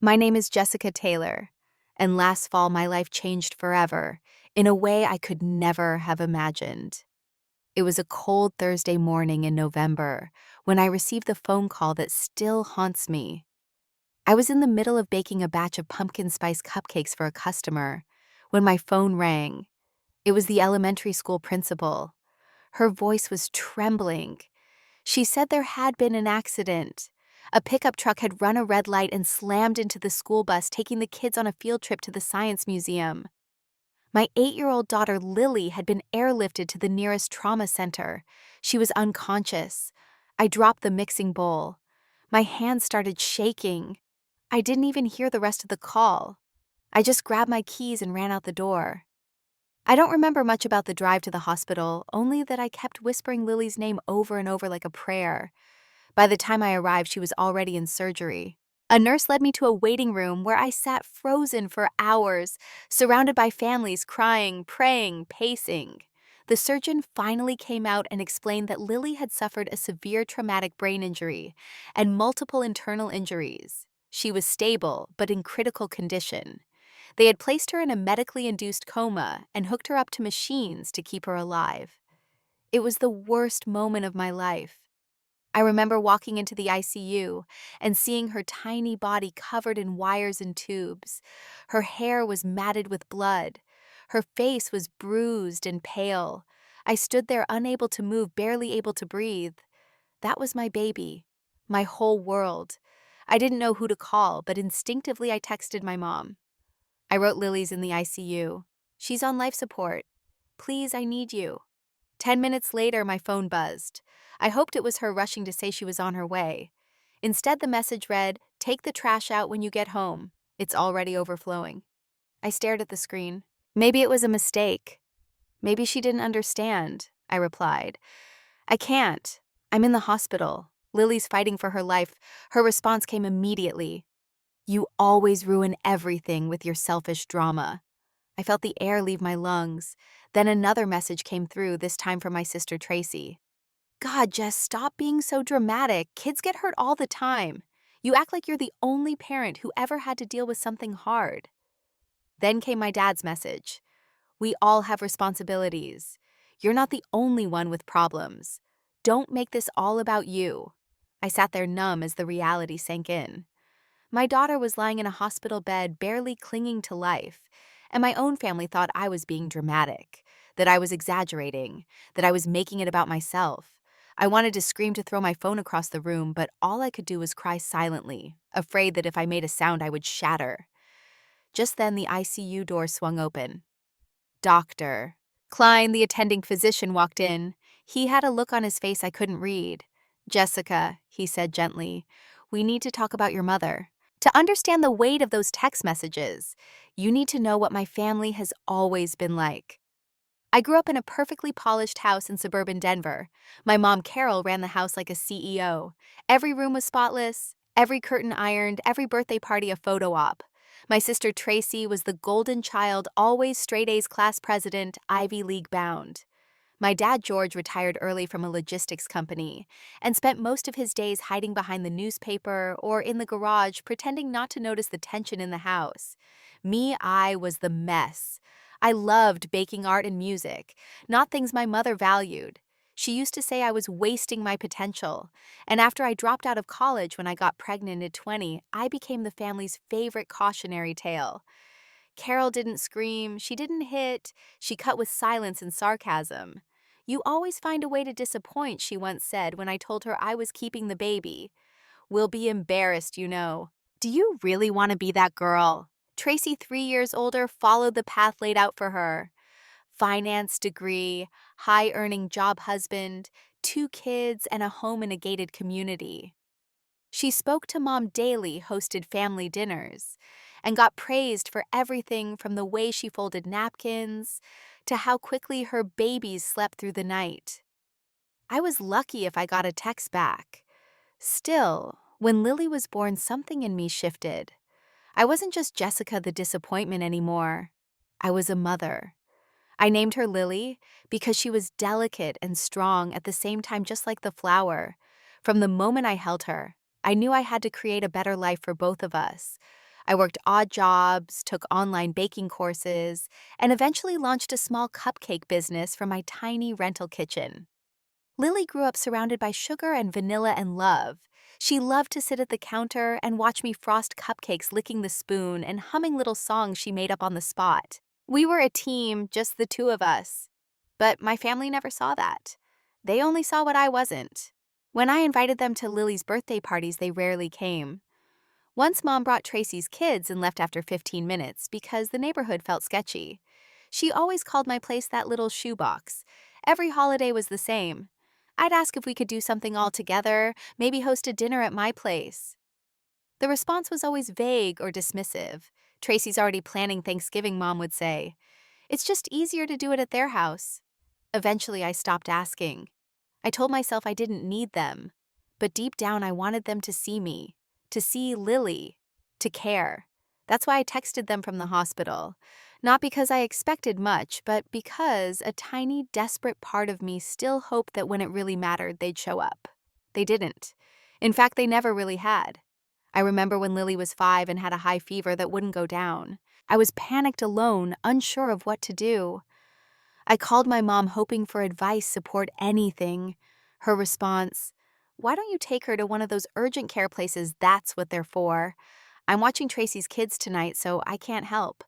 My name is Jessica Taylor, and last fall my life changed forever in a way I could never have imagined. It was a cold Thursday morning in November when I received the phone call that still haunts me. I was in the middle of baking a batch of pumpkin spice cupcakes for a customer when my phone rang. It was the elementary school principal. Her voice was trembling. She said there had been an accident. A pickup truck had run a red light and slammed into the school bus, taking the kids on a field trip to the science museum. My 8-year-old daughter Lily had been airlifted to the nearest trauma center. She was unconscious. I dropped the mixing bowl. My hands started shaking. I didn't even hear the rest of the call. I just grabbed my keys and ran out the door. I don't remember much about the drive to the hospital, only that I kept whispering Lily's name over and over like a prayer. By the time I arrived, she was already in surgery. A nurse led me to a waiting room where I sat frozen for hours, surrounded by families crying, praying, pacing. The surgeon finally came out and explained that Lily had suffered a severe traumatic brain injury and multiple internal injuries. She was stable, but in critical condition. They had placed her in a medically induced coma and hooked her up to machines to keep her alive. It was the worst moment of my life. I remember walking into the ICU and seeing her tiny body covered in wires and tubes. Her hair was matted with blood. Her face was bruised and pale. I stood there unable to move, barely able to breathe. That was my baby, my whole world. I didn't know who to call, but instinctively I texted my mom. I wrote Lily's in the ICU. She's on life support. Please, I need you. 10 minutes later, my phone buzzed. I hoped it was her rushing to say she was on her way. Instead, the message read, "Take the trash out when you get home. It's already overflowing." I stared at the screen. Maybe it was a mistake. Maybe she didn't understand, I replied. I can't. I'm in the hospital. Lily's fighting for her life. Her response came immediately. You always ruin everything with your selfish drama. I felt the air leave my lungs. Then another message came through, this time from my sister Tracy. God, Jess, stop being so dramatic. Kids get hurt all the time. You act like you're the only parent who ever had to deal with something hard. Then came my dad's message. We all have responsibilities. You're not the only one with problems. Don't make this all about you. I sat there numb as the reality sank in. My daughter was lying in a hospital bed, barely clinging to life, and my own family thought I was being dramatic, that I was exaggerating, that I was making it about myself. I wanted to scream to throw my phone across the room, but all I could do was cry silently, afraid that if I made a sound I would shatter. Just then the ICU door swung open. Doctor. Klein, the attending physician, walked in. He had a look on his face I couldn't read. Jessica, he said gently, we need to talk about your mother. To understand the weight of those text messages, you need to know what my family has always been like. I grew up in a perfectly polished house in suburban Denver. My mom, Carol, ran the house like a CEO. Every room was spotless, every curtain ironed, every birthday party a photo op. My sister Tracy was the golden child, always straight A's class president, Ivy League bound. My dad, George, retired early from a logistics company and spent most of his days hiding behind the newspaper or in the garage, pretending not to notice the tension in the house. Me, I was the mess. I loved baking art and music, not things my mother valued. She used to say I was wasting my potential. And after I dropped out of college when I got pregnant at 20, I became the family's favorite cautionary tale. Carol didn't scream, she didn't hit, she cut with silence and sarcasm. You always find a way to disappoint, she once said when I told her I was keeping the baby. We'll be embarrassed, you know. Do you really want to be that girl? Tracy, 3 years older, followed the path laid out for her. Finance degree, high-earning job husband, 2 kids, and a home in a gated community. She spoke to Mom daily, hosted family dinners, and got praised for everything from the way she folded napkins to how quickly her babies slept through the night. I was lucky if I got a text back. Still, when Lily was born, something in me shifted. I wasn't just Jessica the disappointment anymore. I was a mother. I named her Lily because she was delicate and strong at the same time, just like the flower. From the moment I held her, I knew I had to create a better life for both of us. I worked odd jobs, took online baking courses, and eventually launched a small cupcake business from my tiny rental kitchen. Lily grew up surrounded by sugar and vanilla and love. She loved to sit at the counter and watch me frost cupcakes, licking the spoon and humming little songs she made up on the spot. We were a team, just the two of us. But my family never saw that. They only saw what I wasn't. When I invited them to Lily's birthday parties, they rarely came. Once Mom brought Tracy's kids and left after 15 minutes because the neighborhood felt sketchy. She always called my place that little shoebox. Every holiday was the same. I'd ask if we could do something all together, maybe host a dinner at my place. The response was always vague or dismissive. "Tracy's already planning Thanksgiving," Mom would say. "It's just easier to do it at their house." Eventually, I stopped asking. I told myself I didn't need them, but deep down I wanted them to see me, to see Lily, to care. That's why I texted them from the hospital. Not because I expected much, but because a tiny, desperate part of me still hoped that when it really mattered, they'd show up. They didn't. In fact, they never really had. I remember when Lily was 5 and had a high fever that wouldn't go down. I was panicked alone, unsure of what to do. I called my mom hoping for advice, support, anything. Her response, "Why don't you take her to one of those urgent care places? That's what they're for. I'm watching Tracy's kids tonight, so I can't help."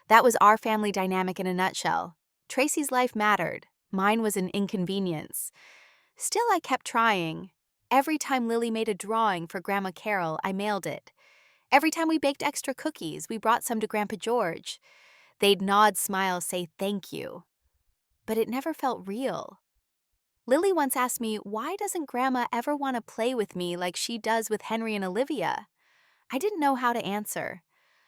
That was our family dynamic in a nutshell. Tracy's life mattered. Mine was an inconvenience. Still, I kept trying. Every time Lily made a drawing for Grandma Carol, I mailed it. Every time we baked extra cookies, we brought some to Grandpa George. They'd nod, smile, say thank you. But it never felt real. Lily once asked me, "Why doesn't Grandma ever want to play with me like she does with Henry and Olivia?" I didn't know how to answer.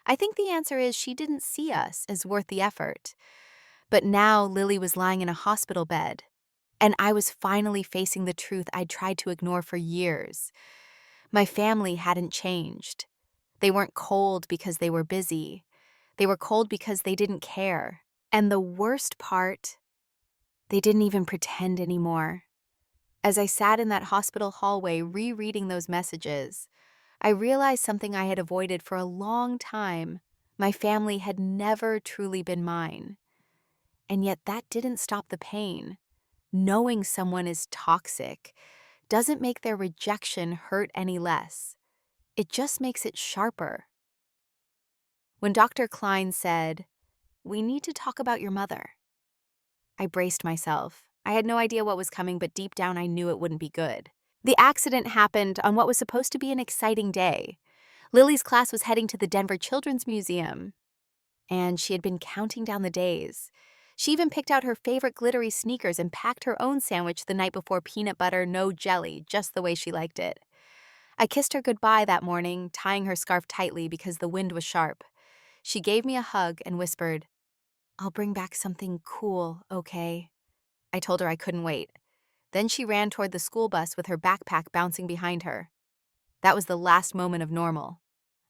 I think the answer is she didn't see us as worth the effort. But now Lily was lying in a hospital bed, and I was finally facing the truth I'd tried to ignore for years. My family hadn't changed. They weren't cold because they were busy. They were cold because they didn't care. And the worst part, they didn't even pretend anymore. As I sat in that hospital hallway rereading those messages, I realized something I had avoided for a long time. My family had never truly been mine. And yet that didn't stop the pain. Knowing someone is toxic doesn't make their rejection hurt any less. It just makes it sharper. When Dr. Klein said, "We need to talk about your mother," I braced myself. I had no idea what was coming, but deep down I knew it wouldn't be good. The accident happened on what was supposed to be an exciting day. Lily's class was heading to the Denver Children's Museum, and she had been counting down the days. She even picked out her favorite glittery sneakers and packed her own sandwich the night before, peanut butter, no jelly, just the way she liked it. I kissed her goodbye that morning, tying her scarf tightly because the wind was sharp. She gave me a hug and whispered, "I'll bring back something cool, okay?" I told her I couldn't wait. Then she ran toward the school bus with her backpack bouncing behind her. That was the last moment of normal.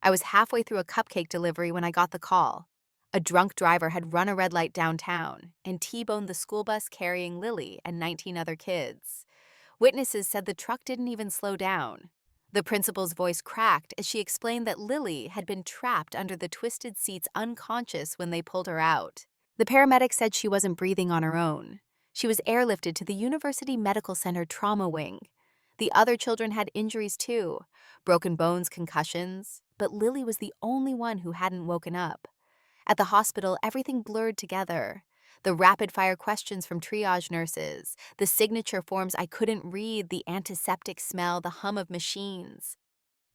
I was halfway through a cupcake delivery when I got the call. A drunk driver had run a red light downtown and T-boned the school bus carrying Lily and 19 other kids. Witnesses said the truck didn't even slow down. The principal's voice cracked as she explained that Lily had been trapped under the twisted seats, unconscious when they pulled her out. The paramedics said she wasn't breathing on her own. She was airlifted to the University Medical Center trauma wing. The other children had injuries too, broken bones, concussions, but Lily was the only one who hadn't woken up. At the hospital, everything blurred together. The rapid-fire questions from triage nurses, the signature forms I couldn't read, the antiseptic smell, the hum of machines.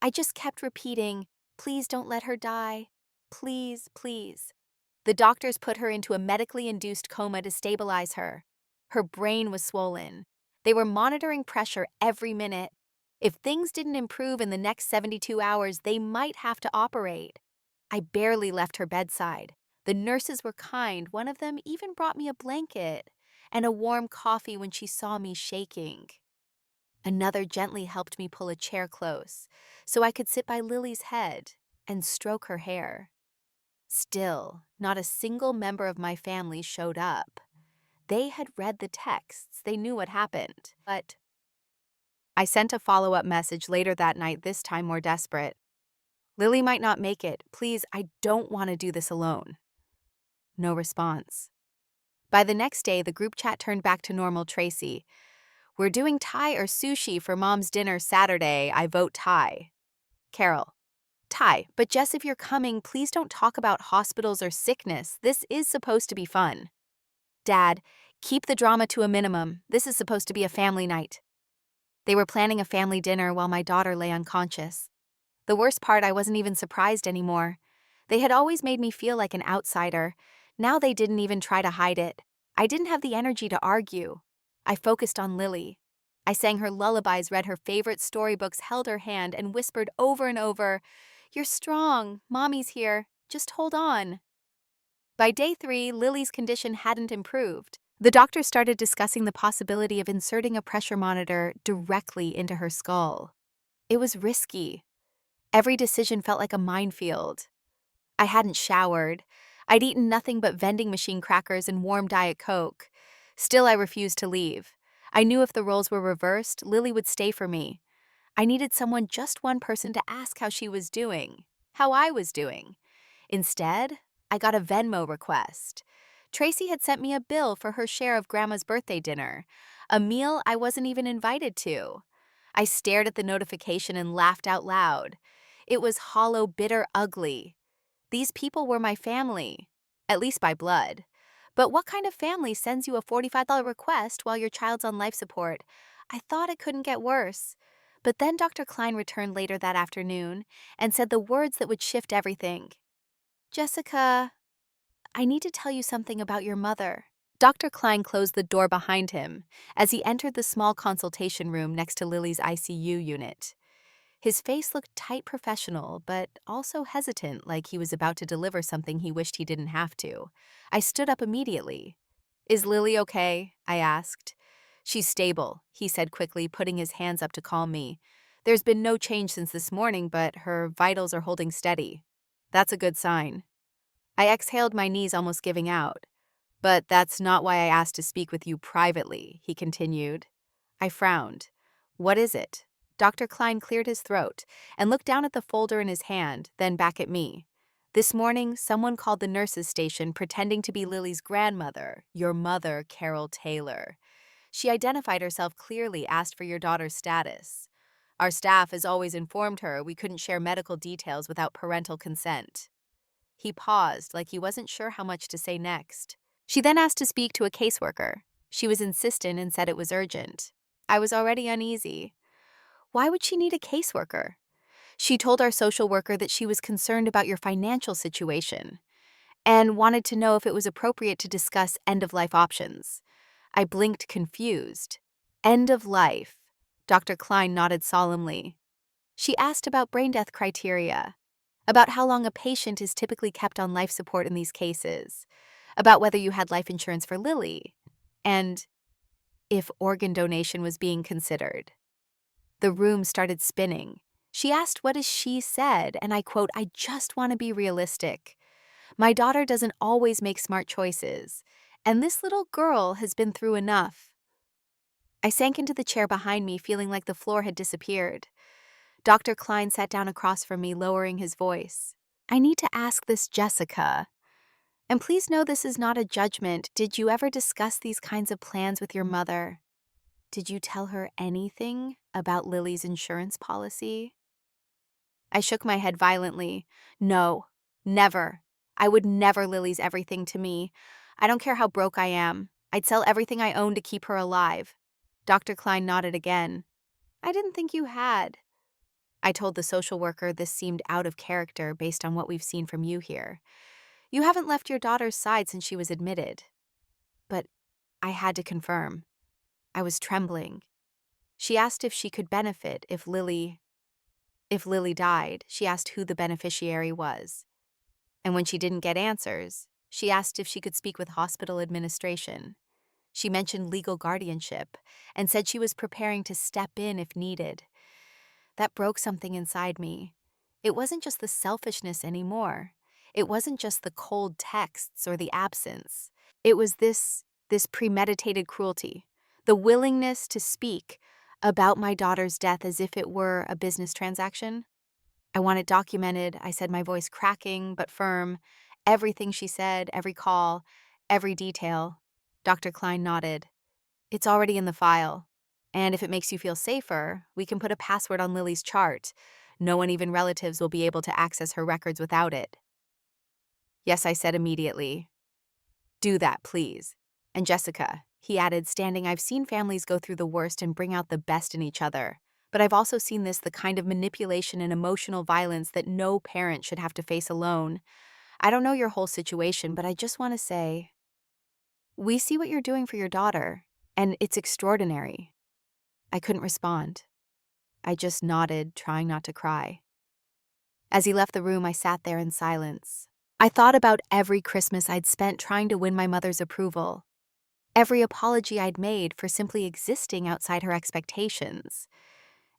I just kept repeating, "Please don't let her die. Please, please." The doctors put her into a medically induced coma to stabilize her. Her brain was swollen. They were monitoring pressure every minute. If things didn't improve in the next 72 hours, they might have to operate. I barely left her bedside. The nurses were kind. One of them even brought me a blanket and a warm coffee when she saw me shaking. Another gently helped me pull a chair close so I could sit by Lily's head and stroke her hair. Still, not a single member of my family showed up. They had read the texts. They knew what happened. But I sent a follow-up message later that night, this time more desperate. Lily might not make it. Please, I don't want to do this alone. No response. By the next day, the group chat turned back to normal Tracy. We're doing Thai or sushi for Mom's dinner Saturday. I vote Thai. Carol. Thai, but Jess, if you're coming, please don't talk about hospitals or sickness. This is supposed to be fun. Dad, keep the drama to a minimum. This is supposed to be a family night. They were planning a family dinner while my daughter lay unconscious. The worst part, I wasn't even surprised anymore. They had always made me feel like an outsider. Now they didn't even try to hide it. I didn't have the energy to argue. I focused on Lily. I sang her lullabies, read her favorite storybooks, held her hand, and whispered over and over, "You're strong. Mommy's here. Just hold on." By day 3, Lily's condition hadn't improved. The doctor started discussing the possibility of inserting a pressure monitor directly into her skull. It was risky. Every decision felt like a minefield. I hadn't showered. I'd eaten nothing but vending machine crackers and warm Diet Coke. Still, I refused to leave. I knew if the roles were reversed, Lily would stay for me. I needed someone, just one person, to ask how she was doing, how I was doing. Instead, I got a Venmo request. Tracy had sent me a bill for her share of Grandma's birthday dinner, a meal I wasn't even invited to. I stared at the notification and laughed out loud. It was hollow, bitter, ugly. These people were my family, at least by blood. But what kind of family sends you a $45 request while your child's on life support? I thought it couldn't get worse. But then Dr. Klein returned later that afternoon and said the words that would shift everything. "Jessica, I need to tell you something about your mother." Dr. Klein closed the door behind him as he entered the small consultation room next to Lily's ICU unit. His face looked tight, professional, but also hesitant, like he was about to deliver something he wished he didn't have to. I stood up immediately. "Is Lily okay?" I asked. "She's stable," he said quickly, putting his hands up to calm me. "There's been no change since this morning, but her vitals are holding steady. That's a good sign." I exhaled, my knees almost giving out. "But that's not why I asked to speak with you privately," he continued. I frowned. "What is it?" Dr. Klein cleared his throat and looked down at the folder in his hand, then back at me. "This morning, someone called the nurses' station pretending to be Lily's grandmother, your mother, Carol Taylor. She identified herself clearly, asked for your daughter's status. Our staff has always informed her we couldn't share medical details without parental consent." He paused, like he wasn't sure how much to say next. She then asked to speak to a caseworker. She was insistent and said it was urgent. I was already uneasy. Why would she need a caseworker? She told our social worker that she was concerned about your financial situation and wanted to know if it was appropriate to discuss end-of-life options. I blinked, confused. End of life. Dr. Klein nodded solemnly. She asked about brain death criteria, about how long a patient is typically kept on life support in these cases, about whether you had life insurance for Lily, and if organ donation was being considered. The room started spinning. She asked what she said, and I quote, "I just want to be realistic. My daughter doesn't always make smart choices, and this little girl has been through enough." I sank into the chair behind me, feeling like the floor had disappeared. Dr. Klein sat down across from me, lowering his voice. "I need to ask this, Jessica. And please know this is not a judgment. Did you ever discuss these kinds of plans with your mother? Did you tell her anything about Lily's insurance policy?" I shook my head violently. "No, never. I would never. Lily's everything to me. I don't care how broke I am. I'd sell everything I own to keep her alive." Dr. Klein nodded again. "I didn't think you had." I told the social worker this seemed out of character based on what we've seen from you here. You haven't left your daughter's side since she was admitted. But I had to confirm. I was trembling. She asked if she could benefit if Lily died. She asked who the beneficiary was. And when she didn't get answers, she asked if she could speak with hospital administration. She mentioned legal guardianship and said she was preparing to step in if needed. That broke something inside me. It wasn't just the selfishness anymore. It wasn't just the cold texts or the absence. It was this premeditated cruelty, the willingness to speak about my daughter's death as if it were a business transaction. I want it documented, I said, my voice cracking but firm. Everything she said, every call, every detail. Dr. Klein nodded. It's already in the file. And if it makes you feel safer, we can put a password on Lily's chart. No one, even relatives, will be able to access her records without it. Yes, I said immediately. Do that, please. And Jessica, he added, standing, I've seen families go through the worst and bring out the best in each other. But I've also seen the kind of manipulation and emotional violence that no parent should have to face alone. I don't know your whole situation, but I just want to say, we see what you're doing for your daughter, and it's extraordinary. I couldn't respond. I just nodded, trying not to cry. As he left the room, I sat there in silence. I thought about every Christmas I'd spent trying to win my mother's approval, every apology I'd made for simply existing outside her expectations.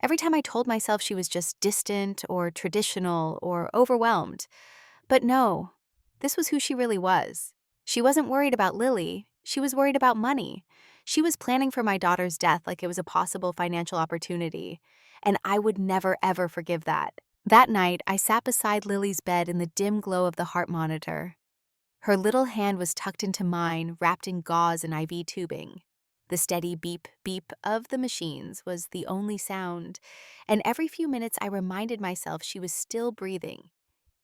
Every time I told myself she was just distant or traditional or overwhelmed. But no, this was who she really was. She wasn't worried about Lily. She was worried about money. She was planning for my daughter's death like it was a possible financial opportunity. And I would never, ever forgive that. That night, I sat beside Lily's bed in the dim glow of the heart monitor. Her little hand was tucked into mine, wrapped in gauze and IV tubing. The steady beep, beep of the machines was the only sound, and every few minutes I reminded myself she was still breathing,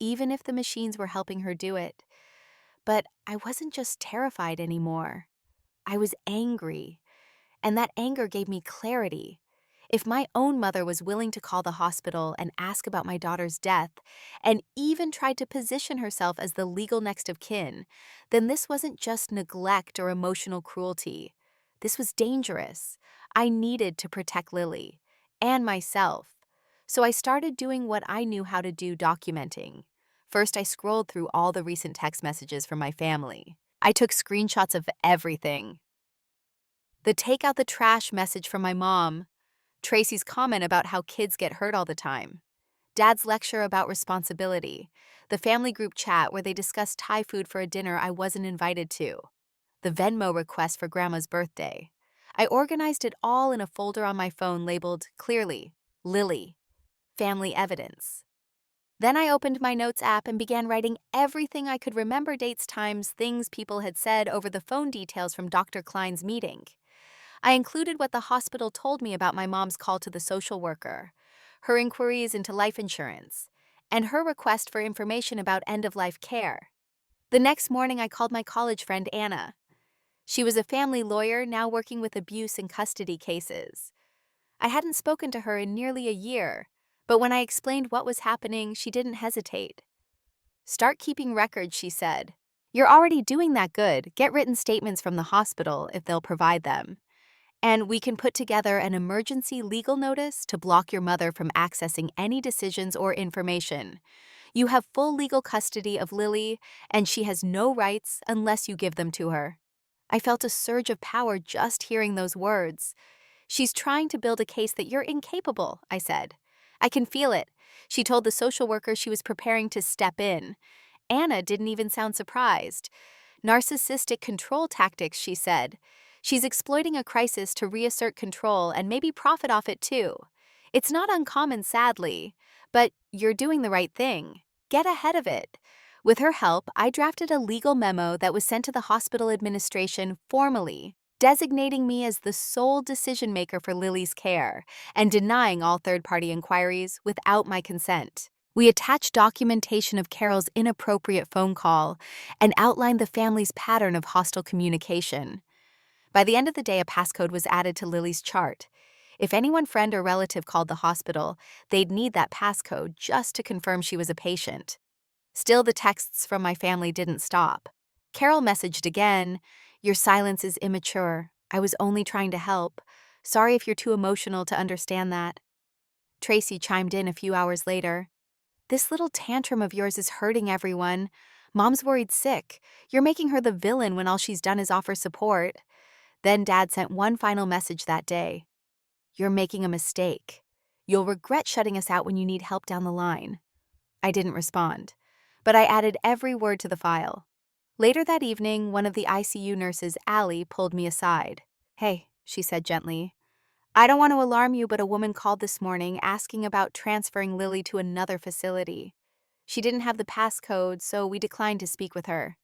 even if the machines were helping her do it. But I wasn't just terrified anymore. I was angry, and that anger gave me clarity. If my own mother was willing to call the hospital and ask about my daughter's death, and even tried to position herself as the legal next of kin, then this wasn't just neglect or emotional cruelty. This was dangerous. I needed to protect Lily and myself. So I started doing what I knew how to do, documenting. First, I scrolled through all the recent text messages from my family. I took screenshots of everything. The take out the trash message from my mom, Tracy's comment about how kids get hurt all the time, Dad's lecture about responsibility, the family group chat where they discussed Thai food for a dinner I wasn't invited to, the Venmo request for Grandma's birthday. I organized it all in a folder on my phone labeled, clearly, Lily, Family Evidence. Then I opened my notes app and began writing everything I could remember, dates, times, things people had said, over the phone, details from Dr. Klein's meeting. I included what the hospital told me about my mom's call to the social worker, her inquiries into life insurance, and her request for information about end-of-life care. The next morning, I called my college friend Anna. She was a family lawyer now working with abuse and custody cases. I hadn't spoken to her in nearly a year, but when I explained what was happening, she didn't hesitate. Start keeping records, she said. You're already doing that good. Get written statements from the hospital if they'll provide them. And we can put together an emergency legal notice to block your mother from accessing any decisions or information. You have full legal custody of Lily, and she has no rights unless you give them to her. I felt a surge of power just hearing those words. She's trying to build a case that you're incapable, I said. I can feel it. She told the social worker she was preparing to step in. Anna didn't even sound surprised. Narcissistic control tactics, she said. She's exploiting a crisis to reassert control and maybe profit off it too. It's not uncommon, sadly, but you're doing the right thing. Get ahead of it. With her help, I drafted a legal memo that was sent to the hospital administration formally, designating me as the sole decision-maker for Lily's care and denying all third-party inquiries without my consent. We attached documentation of Carol's inappropriate phone call and outlined the family's pattern of hostile communication. By the end of the day, a passcode was added to Lily's chart. If anyone, friend or relative, called the hospital, they'd need that passcode just to confirm she was a patient. Still, the texts from my family didn't stop. Carol messaged again, "Your silence is immature. I was only trying to help. Sorry if you're too emotional to understand that." Tracy chimed in a few hours later. "This little tantrum of yours is hurting everyone. Mom's worried sick. You're making her the villain when all she's done is offer support." Then Dad sent one final message that day. "You're making a mistake. You'll regret shutting us out when you need help down the line." I didn't respond, but I added every word to the file. Later that evening, one of the ICU nurses, Allie, pulled me aside. "Hey," she said gently, I don't want to alarm you, but a woman called this morning asking about transferring Lily to another facility. She didn't have the passcode, so we declined to speak with her.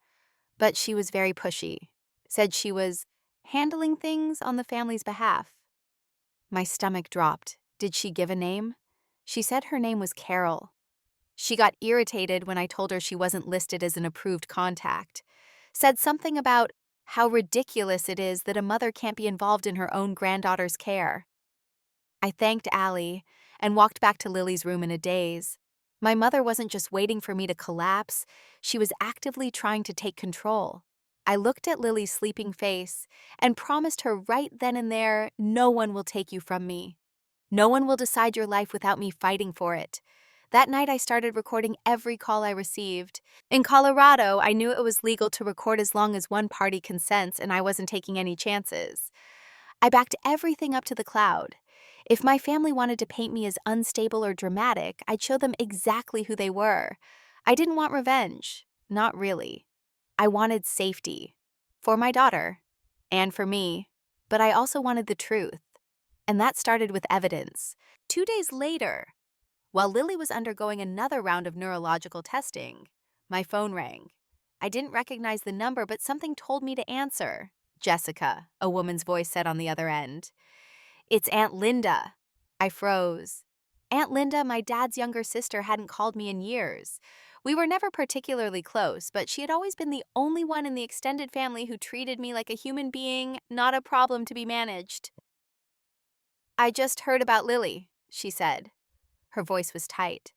But she was very pushy. Said she was handling things on the family's behalf. My stomach dropped. Did she give a name? She said her name was Carol. She got irritated when I told her she wasn't listed as an approved contact. Said something about how ridiculous it is that a mother can't be involved in her own granddaughter's care. I thanked Allie and walked back to Lily's room in a daze. My mother wasn't just waiting for me to collapse, she was actively trying to take control. I looked at Lily's sleeping face and promised her right then and there, no one will take you from me. No one will decide your life without me fighting for it. That night, I started recording every call I received. In Colorado, I knew it was legal to record as long as one party consents, and I wasn't taking any chances. I backed everything up to the cloud. If my family wanted to paint me as unstable or dramatic, I'd show them exactly who they were. I didn't want revenge. Not really. I wanted safety. For my daughter. And for me. But I also wanted the truth. And that started with evidence. 2 days later, while Lily was undergoing another round of neurological testing, my phone rang. I didn't recognize the number, but something told me to answer. Jessica, a woman's voice said on the other end. It's Aunt Linda. I froze. Aunt Linda, my dad's younger sister, hadn't called me in years. We were never particularly close, but she had always been the only one in the extended family who treated me like a human being, not a problem to be managed. I just heard about Lily, she said. Her voice was tight.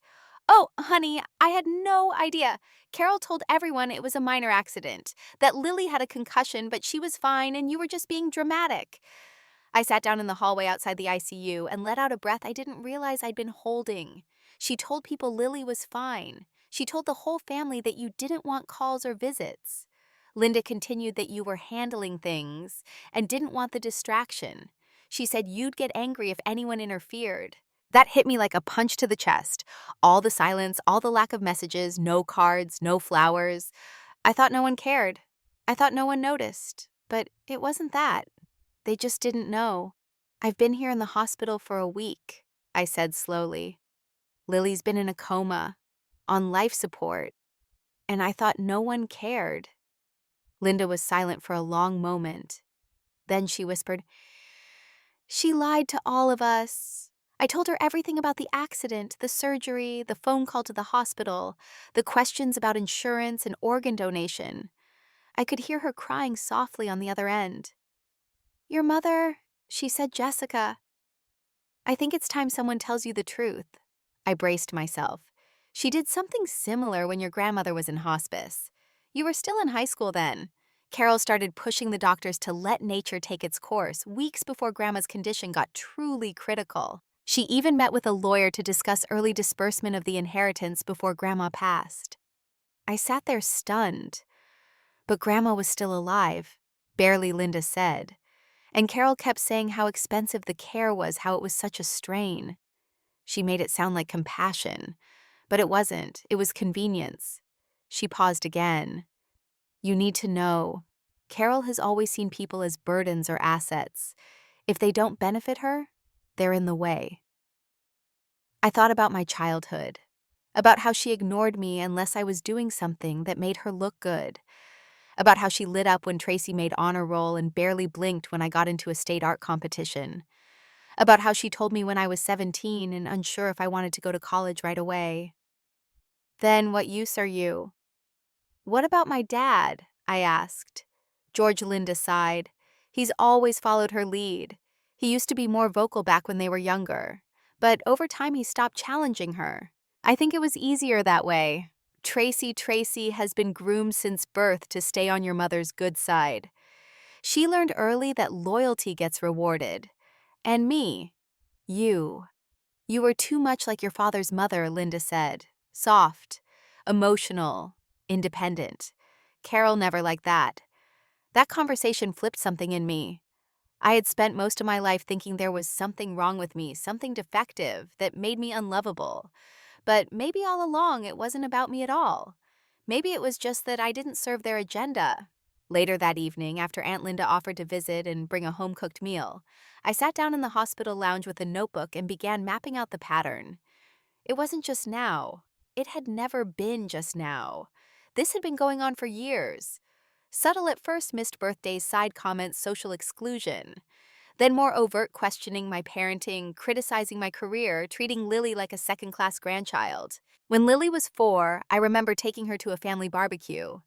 Oh, honey, I had no idea. Carol told everyone it was a minor accident, that Lily had a concussion, but she was fine and you were just being dramatic. I sat down in the hallway outside the ICU and let out a breath I didn't realize I'd been holding. She told people Lily was fine. She told the whole family that you didn't want calls or visits. Linda continued that you were handling things and didn't want the distraction. She said you'd get angry if anyone interfered. That hit me like a punch to the chest. All the silence, all the lack of messages, no cards, no flowers. I thought no one cared. I thought no one noticed. But it wasn't that. They just didn't know. I've been here in the hospital for a week, I said slowly. Lily's been in a coma, on life support, and I thought no one cared. Linda was silent for a long moment. Then she whispered, She lied to all of us. I told her everything about the accident, the surgery, the phone call to the hospital, the questions about insurance and organ donation. I could hear her crying softly on the other end. Your mother, she said Jessica. I think it's time someone tells you the truth. I braced myself. She did something similar when your grandmother was in hospice. You were still in high school then. Carol started pushing the doctors to let nature take its course weeks before Grandma's condition got truly critical. She even met with a lawyer to discuss early disbursement of the inheritance before Grandma passed. I sat there stunned. But Grandma was still alive, barely, Linda said. And Carol kept saying how expensive the care was, how it was such a strain. She made it sound like compassion, but it wasn't. It was convenience. She paused again. You need to know, Carol has always seen people as burdens or assets. If they don't benefit her, they're in the way. I thought about my childhood, about how she ignored me unless I was doing something that made her look good, about how she lit up when Tracy made honor roll and barely blinked when I got into a state art competition, about how she told me when I was 17 and unsure if I wanted to go to college right away. Then what use are you? What about my dad? I asked. George, Linda sighed. He's always followed her lead. He used to be more vocal back when they were younger, but over time he stopped challenging her. I think it was easier that way. Tracy has been groomed since birth to stay on your mother's good side. She learned early that loyalty gets rewarded. And me, you. You were too much like your father's mother, Linda said. Soft, emotional, independent. Carol never liked that. That conversation flipped something in me. I had spent most of my life thinking there was something wrong with me, something defective that made me unlovable. But maybe all along it wasn't about me at all. Maybe it was just that I didn't serve their agenda. Later that evening, after Aunt Linda offered to visit and bring a home-cooked meal, I sat down in the hospital lounge with a notebook and began mapping out the pattern. It wasn't just now. It had never been just now. This had been going on for years. Subtle at first, missed birthdays, side comments, social exclusion. Then more overt, questioning my parenting, criticizing my career, treating Lily like a second-class grandchild. When Lily was 4, I remember taking her to a family barbecue.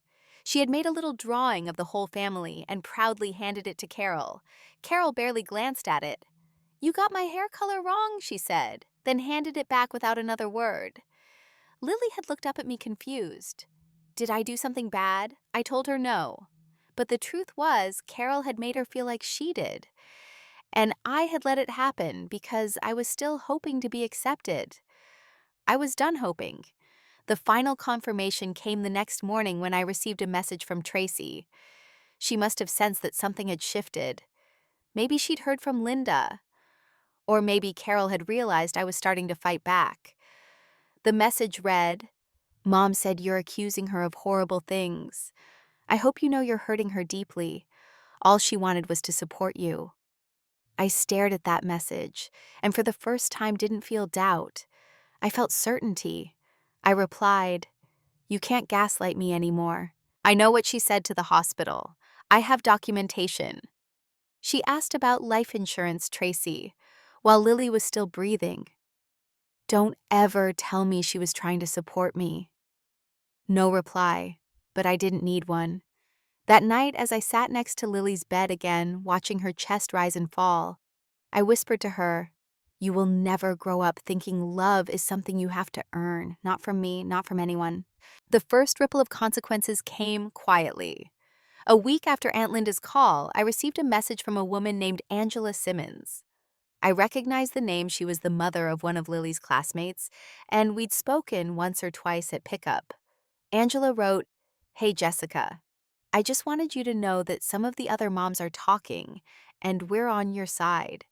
She had made a little drawing of the whole family and proudly handed it to Carol. Carol barely glanced at it. "You got my hair color wrong," she said, then handed it back without another word. Lily had looked up at me confused. Did I do something bad? I told her no. But the truth was, Carol had made her feel like she did. And I had let it happen because I was still hoping to be accepted. I was done hoping. The final confirmation came the next morning when I received a message from Tracy. She must have sensed that something had shifted. Maybe she'd heard from Linda. Or maybe Carol had realized I was starting to fight back. The message read, "Mom said you're accusing her of horrible things. I hope you know you're hurting her deeply. All she wanted was to support you." I stared at that message, and for the first time didn't feel doubt. I felt certainty. I replied, "You can't gaslight me anymore. I know what she said to the hospital. I have documentation." She asked about life insurance, Tracy, while Lily was still breathing. Don't ever tell me she was trying to support me. No reply, but I didn't need one. That night, as I sat next to Lily's bed again, watching her chest rise and fall, I whispered to her, "You will never grow up thinking love is something you have to earn, not from me, not from anyone." The first ripple of consequences came quietly. A week after Aunt Linda's call, I received a message from a woman named Angela Simmons. I recognized the name. She was the mother of one of Lily's classmates, and we'd spoken once or twice at pickup. Angela wrote, "Hey Jessica, I just wanted you to know that some of the other moms are talking, and we're on your side.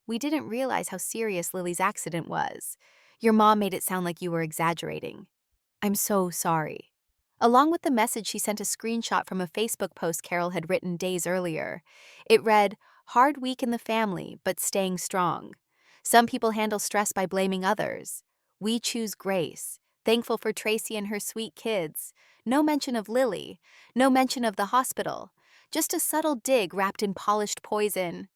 We didn't realize how serious Lily's accident was. Your mom made it sound like you were exaggerating. I'm so sorry." Along with the message, she sent a screenshot from a Facebook post Carol had written days earlier. It read, "Hard week in the family, but staying strong. Some people handle stress by blaming others. We choose grace. Thankful for Tracy and her sweet kids. No mention of Lily. No mention of the hospital. Just a subtle dig wrapped in polished poison."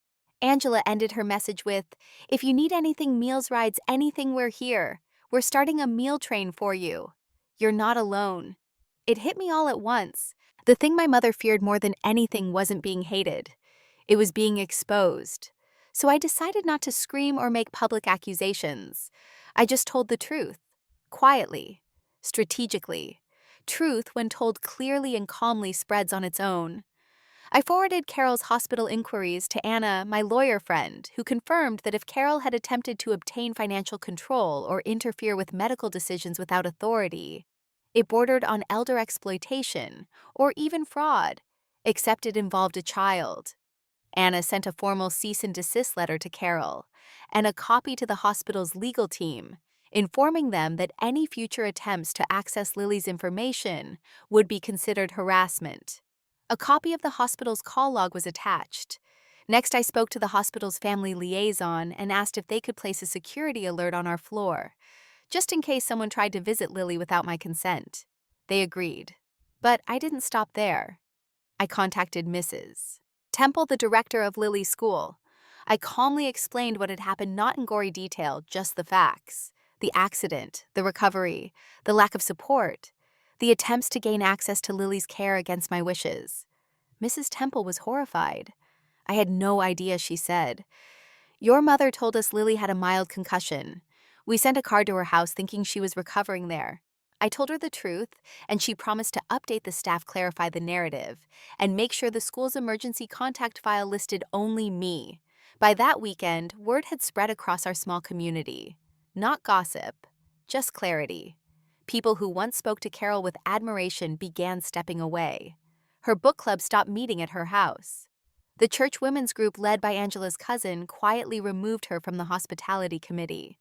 Angela ended her message with, "If you need anything, meals, rides, anything, we're here. We're starting a meal train for you. You're not alone." It hit me all at once. The thing my mother feared more than anything wasn't being hated. It was being exposed. So I decided not to scream or make public accusations. I just told the truth. Quietly. Strategically. Truth, when told clearly and calmly, spreads on its own. I forwarded Carol's hospital inquiries to Anna, my lawyer friend, who confirmed that if Carol had attempted to obtain financial control or interfere with medical decisions without authority, it bordered on elder exploitation or even fraud, except it involved a child. Anna sent a formal cease and desist letter to Carol and a copy to the hospital's legal team, informing them that any future attempts to access Lily's information would be considered harassment. A copy of the hospital's call log was attached. Next, I spoke to the hospital's family liaison and asked if they could place a security alert on our floor, just in case someone tried to visit Lily without my consent. They agreed. But I didn't stop there. I contacted Mrs. Temple, the director of Lily's school. I calmly explained what had happened, not in gory detail, just the facts. The accident, the recovery, the lack of support, the attempts to gain access to Lily's care against my wishes. Mrs. Temple was horrified. I had no idea, she said. "Your mother told us Lily had a mild concussion. We sent a card to her house thinking she was recovering there. I told her the truth, and she promised to update the staff, clarify the narrative, and make sure the school's emergency contact file listed only me." By that weekend, word had spread across our small community. Not gossip, just clarity. People who once spoke to Carol with admiration began stepping away. Her book club stopped meeting at her house. The church women's group led by Angela's cousin quietly removed her from the hospitality committee.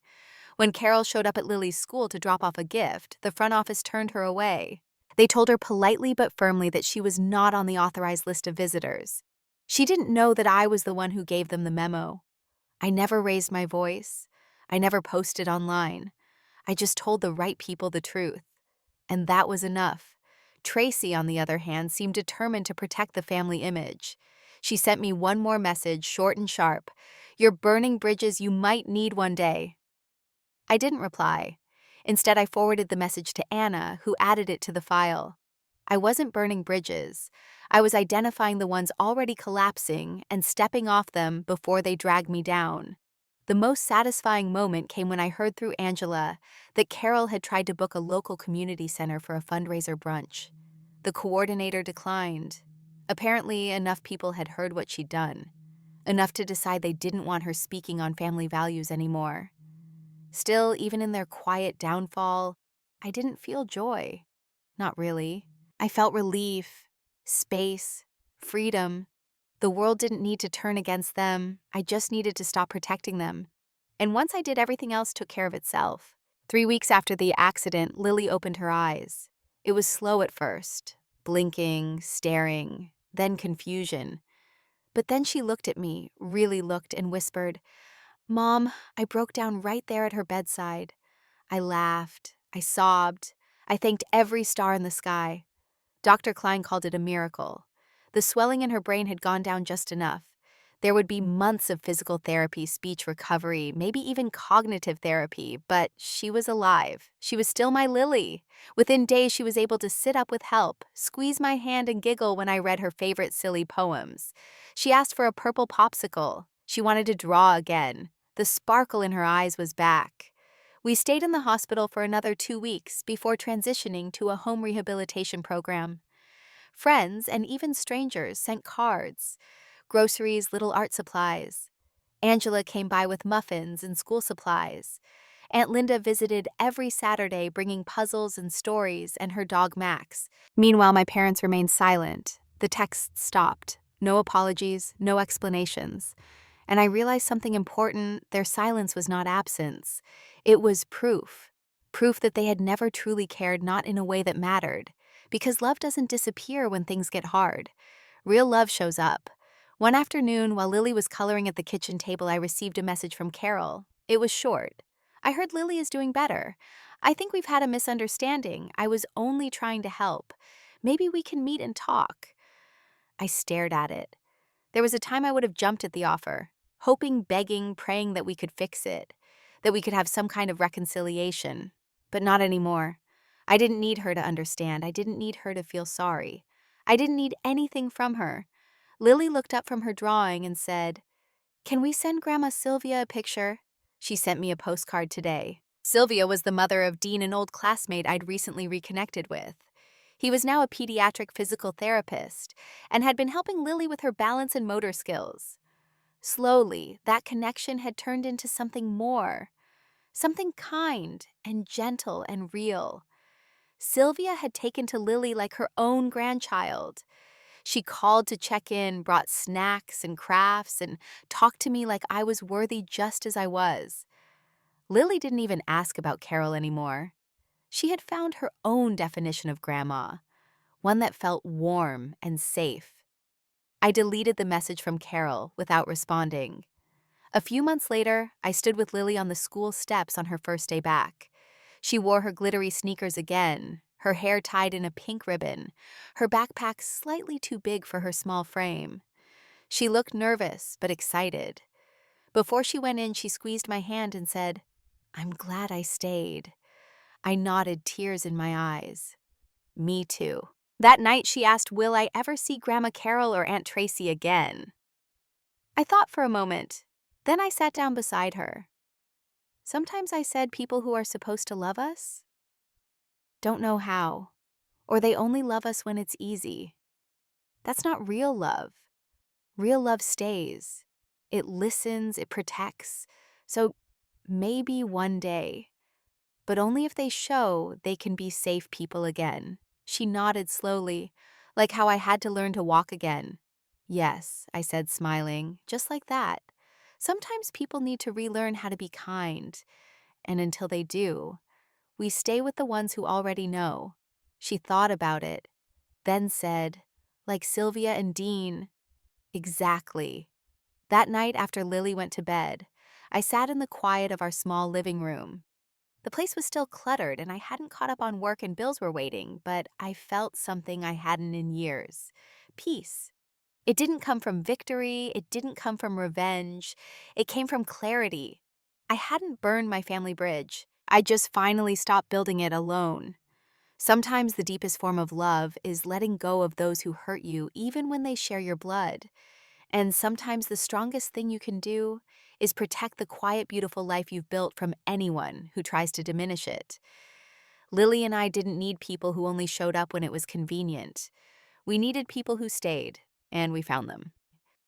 When Carol showed up at Lily's school to drop off a gift, the front office turned her away. They told her politely but firmly that she was not on the authorized list of visitors. She didn't know that I was the one who gave them the memo. I never raised my voice. I never posted online. I just told the right people the truth. And that was enough. Tracy, on the other hand, seemed determined to protect the family image. She sent me one more message, short and sharp. "You're burning bridges you might need one day." I didn't reply. Instead, I forwarded the message to Anna, who added it to the file. I wasn't burning bridges. I was identifying the ones already collapsing and stepping off them before they dragged me down. The most satisfying moment came when I heard through Angela that Carol had tried to book a local community center for a fundraiser brunch. The coordinator declined. Apparently, enough people had heard what she'd done, enough to decide they didn't want her speaking on family values anymore. Still, even in their quiet downfall, I didn't feel joy. Not really. I felt relief, space, freedom. The world didn't need to turn against them. I just needed to stop protecting them. And once I did, everything else took care of itself. 3 weeks after the accident, Lily opened her eyes. It was slow at first, blinking, staring, then confusion. But then she looked at me, really looked, and whispered, "Mom." I broke down right there at her bedside. I laughed. I sobbed. I thanked every star in the sky. Dr. Klein called it a miracle. The swelling in her brain had gone down just enough. There would be months of physical therapy, speech recovery, maybe even cognitive therapy, but she was alive. She was still my Lily. Within days, she was able to sit up with help, squeeze my hand, and giggle when I read her favorite silly poems. She asked for a purple popsicle. She wanted to draw again. The sparkle in her eyes was back. We stayed in the hospital for another 2 weeks before transitioning to a home rehabilitation program. Friends and even strangers sent cards, groceries, little art supplies. Angela came by with muffins and school supplies. Aunt Linda visited every Saturday bringing puzzles and stories and her dog Max. Meanwhile, my parents remained silent. The texts stopped. No apologies, no explanations. And I realized something important: their silence was not absence. It was proof. Proof that they had never truly cared, not in a way that mattered. Because love doesn't disappear when things get hard. Real love shows up. One afternoon, while Lily was coloring at the kitchen table, I received a message from Carol. It was short. "I heard Lily is doing better. I think we've had a misunderstanding. I was only trying to help. Maybe we can meet and talk." I stared at it. There was a time I would have jumped at the offer, hoping, begging, praying that we could fix it, that we could have some kind of reconciliation. But not anymore. I didn't need her to understand. I didn't need her to feel sorry. I didn't need anything from her. Lily looked up from her drawing and said, "Can we send Grandma Sylvia a picture?" She sent me a postcard today. Sylvia was the mother of Dean, an old classmate I'd recently reconnected with. He was now a pediatric physical therapist and had been helping Lily with her balance and motor skills. Slowly, that connection had turned into something more, something kind and gentle and real. Sylvia had taken to Lily like her own grandchild. She called to check in, brought snacks and crafts, and talked to me like I was worthy just as I was. Lily didn't even ask about Carol anymore. She had found her own definition of grandma, one that felt warm and safe. I deleted the message from Carol without responding. A few months later, I stood with Lily on the school steps on her first day back. She wore her glittery sneakers again, her hair tied in a pink ribbon, her backpack slightly too big for her small frame. She looked nervous but excited. Before she went in, she squeezed my hand and said, "I'm glad I stayed." I nodded, tears in my eyes. Me too. That night, she asked, "Will I ever see Grandma Carol or Aunt Tracy again?" I thought for a moment. Then I sat down beside her. Sometimes I said people who are supposed to love us don't know how, or they only love us when it's easy. That's not real love. Real love stays. It listens, it protects. So maybe one day, but only if they show they can be safe people again. She nodded slowly, like how I had to learn to walk again. "Yes," I said, smiling, just like that. Sometimes people need to relearn how to be kind, and until they do, we stay with the ones who already know. She thought about it, then said, "Like Sylvia and Dean." Exactly. That night after Lily went to bed, I sat in the quiet of our small living room. The place was still cluttered and I hadn't caught up on work and bills were waiting, but I felt something I hadn't in years. Peace. It didn't come from victory, it didn't come from revenge, it came from clarity. I hadn't burned my family bridge. I just finally stopped building it alone. Sometimes the deepest form of love is letting go of those who hurt you, even when they share your blood. And sometimes the strongest thing you can do is protect the quiet, beautiful life you've built from anyone who tries to diminish it. Lily and I didn't need people who only showed up when it was convenient. We needed people who stayed, and we found them.